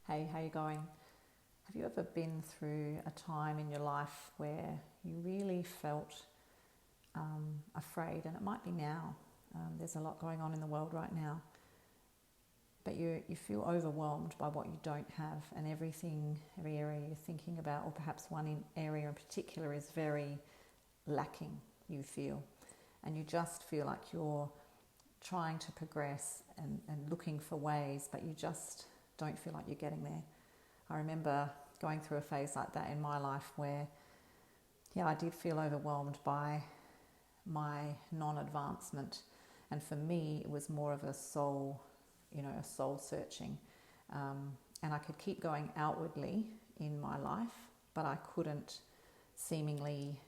Hey, how you going? Have you ever been through a time in your life where you really felt afraid? And it might be now. There's a lot going on in the world right now. But you feel overwhelmed by what you don't have, and every area you're thinking about, or perhaps area in particular is very lacking, you feel. And you just feel like you're trying to progress and looking for ways, but you just don't feel like you're getting there. I remember going through a phase like that in my life where, I did feel overwhelmed by my non-advancement. And for me, it was more of a soul searching. And I could keep going outwardly in my life, but I couldn't seemingly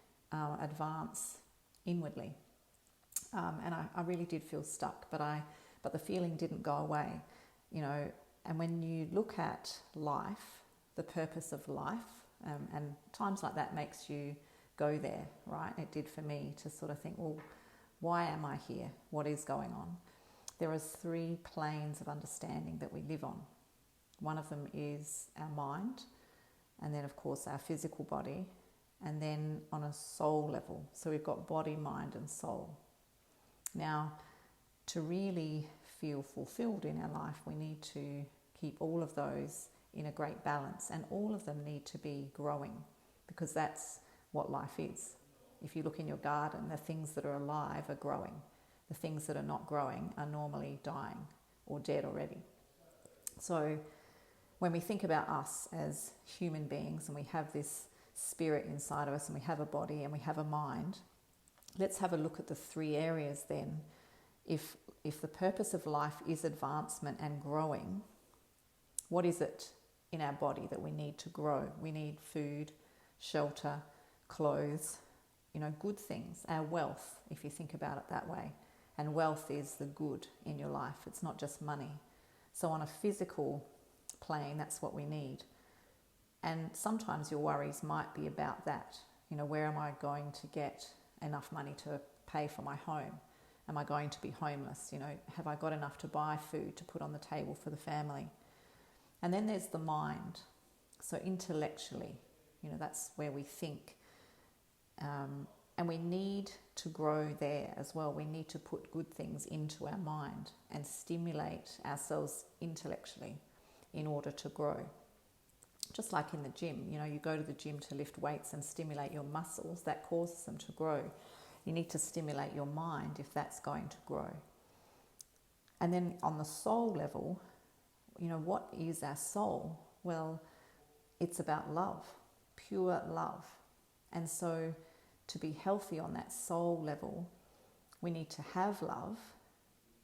advance inwardly. And I really did feel stuck, but the feeling didn't go away, And when you look at life, the purpose of life, and times like that makes you go there, right? It did for me to sort of think, well, why am I here? What is going on? There are 3 planes of understanding that we live on. One of them is our mind, and then of course our physical body, and then on a soul level. So we've got body, mind, and soul. Now, to really feel fulfilled in our life, we need to keep all of those in a great balance, and all of them need to be growing, because that's what life is. If you look in your garden, the things that are alive are growing. The things that are not growing are normally dying or dead already. So when we think about us as human beings, and we have this spirit inside of us, and we have a body and we have a mind, let's have a look at the 3 areas then. If the purpose of life is advancement and growing, what is it in our body that we need to grow? We need food, shelter, clothes, good things, our wealth, if you think about it that way. And wealth is the good in your life. It's not just money. So on a physical plane, that's what we need. And sometimes your worries might be about that. Where am I going to get enough money to pay for my home? Am I going to be homeless? Have I got enough to buy food to put on the table for the family? And then there's the mind. So intellectually, that's where we think. And we need to grow there as well. We need to put good things into our mind and stimulate ourselves intellectually in order to grow. Just like in the gym, you go to the gym to lift weights and stimulate your muscles. That causes them to grow. You need to stimulate your mind if that's going to grow. And then on the soul level, what is our soul? Well, it's about love, pure love. And so to be healthy on that soul level, we need to have love.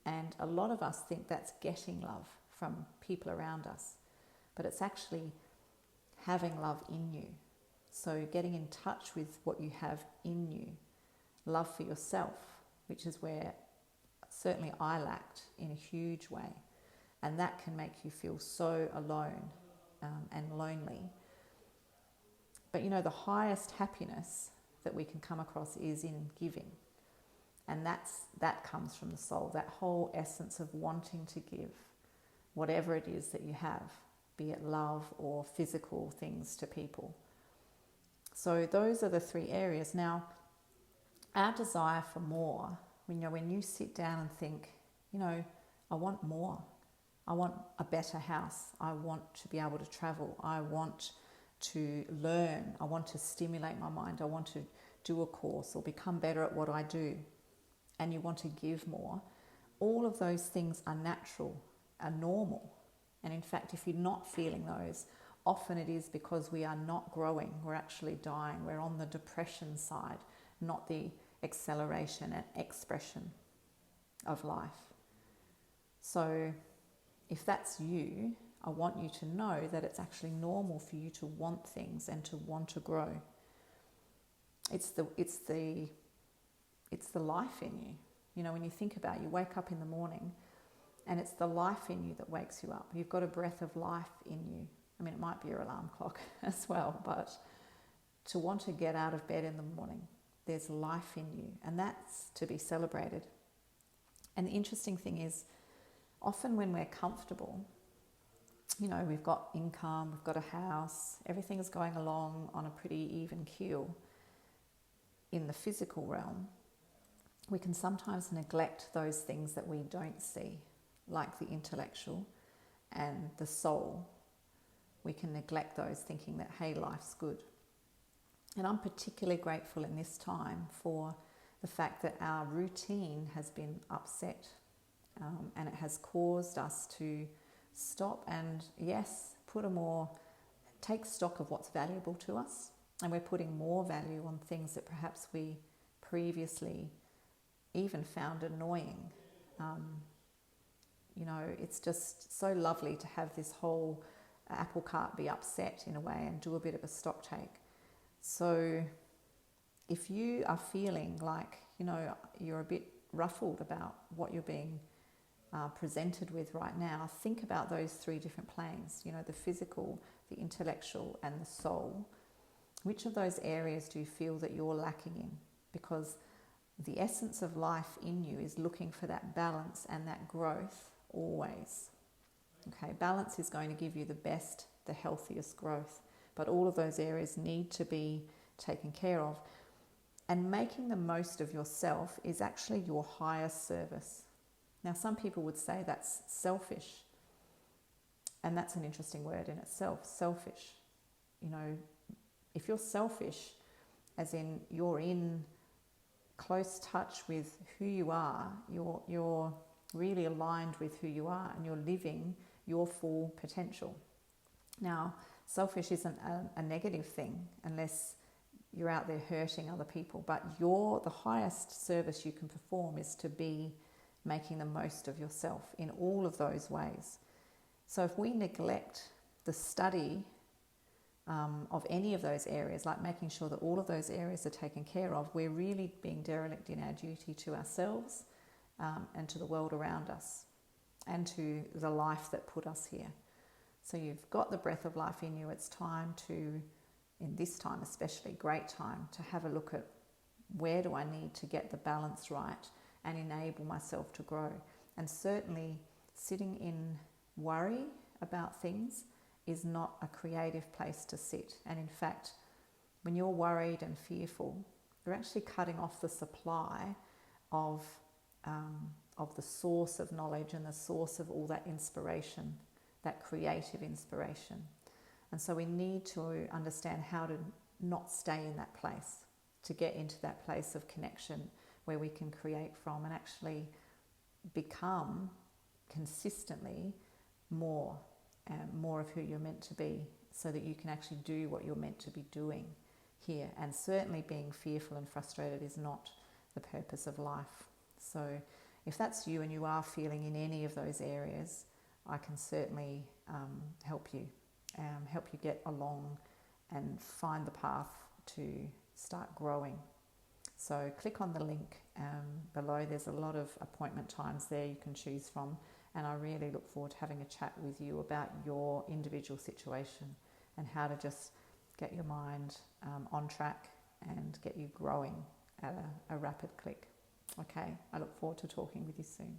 And a lot of us think that's getting love from people around us. But it's actually having love in you. So getting in touch with what you have in you. Love for yourself, which is where certainly I lacked in a huge way. And that can make you feel so alone and lonely. But the highest happiness that we can come across is in giving. And that comes from the soul, that whole essence of wanting to give whatever it is that you have, be it love or physical things to people. So those are the 3 areas. Now, our desire for more, when you sit down and think, I want more. I want a better house. I want to be able to travel. I want to learn. I want to stimulate my mind. I want to do a course or become better at what I do. And you want to give more. All of those things are natural, are normal. And in fact, if you're not feeling those, often it is because we are not growing. We're actually dying. We're on the depression side, not the acceleration and expression of life. So if that's you, I want you to know that it's actually normal for you to want things and to want to grow. It's the life in you. When you think about it, you wake up in the morning and it's the life in you that wakes you up. You've got a breath of life in you. It might be your alarm clock as well, but to want to get out of bed in the morning, there's life in you, and that's to be celebrated. And the interesting thing is, often when we're comfortable, we've got income, we've got a house, everything is going along on a pretty even keel in the physical realm, we can sometimes neglect those things that we don't see, like the intellectual and the soul. We can neglect those thinking that, hey, life's good. And I'm particularly grateful in this time for the fact that our routine has been upset, and it has caused us to stop and, yes, take stock of what's valuable to us. And we're putting more value on things that perhaps we previously even found annoying. It's just so lovely to have this whole apple cart be upset in a way and do a bit of a stock take. So if you are feeling like, you're a bit ruffled about what you're being presented with right now, think about those three different planes, the physical, the intellectual, and the soul. Which of those areas do you feel that you're lacking in? Because the essence of life in you is looking for that balance and that growth always. Okay, balance is going to give you the best, the healthiest growth, but all of those areas need to be taken care of. And making the most of yourself is actually your highest service. Now, some people would say that's selfish, and that's an interesting word in itself, selfish. If you're selfish, as in you're in close touch with who you are, you're really aligned with who you are, and you're living your full potential. Now, selfish isn't a negative thing unless you're out there hurting other people, but the highest service you can perform is to be making the most of yourself in all of those ways. So if we neglect the study of any of those areas, like making sure that all of those areas are taken care of, we're really being derelict in our duty to ourselves and to the world around us and to the life that put us here. So you've got the breath of life in you. It's time to, in this time especially, great time to have a look at where do I need to get the balance right and enable myself to grow. And certainly sitting in worry about things is not a creative place to sit. And in fact, when you're worried and fearful, you're actually cutting off the supply of the source of knowledge and the source of all that inspiration, that creative inspiration. And so we need to understand how to not stay in that place, to get into that place of connection where we can create from and actually become consistently more of who you're meant to be, so that you can actually do what you're meant to be doing here. And certainly being fearful and frustrated is not the purpose of life. So if that's you and you are feeling in any of those areas, I can certainly help you get along and find the path to start growing. So click on the link below. There's a lot of appointment times there you can choose from, and I really look forward to having a chat with you about your individual situation and how to just get your mind on track and get you growing at a rapid click. Okay, I look forward to talking with you soon.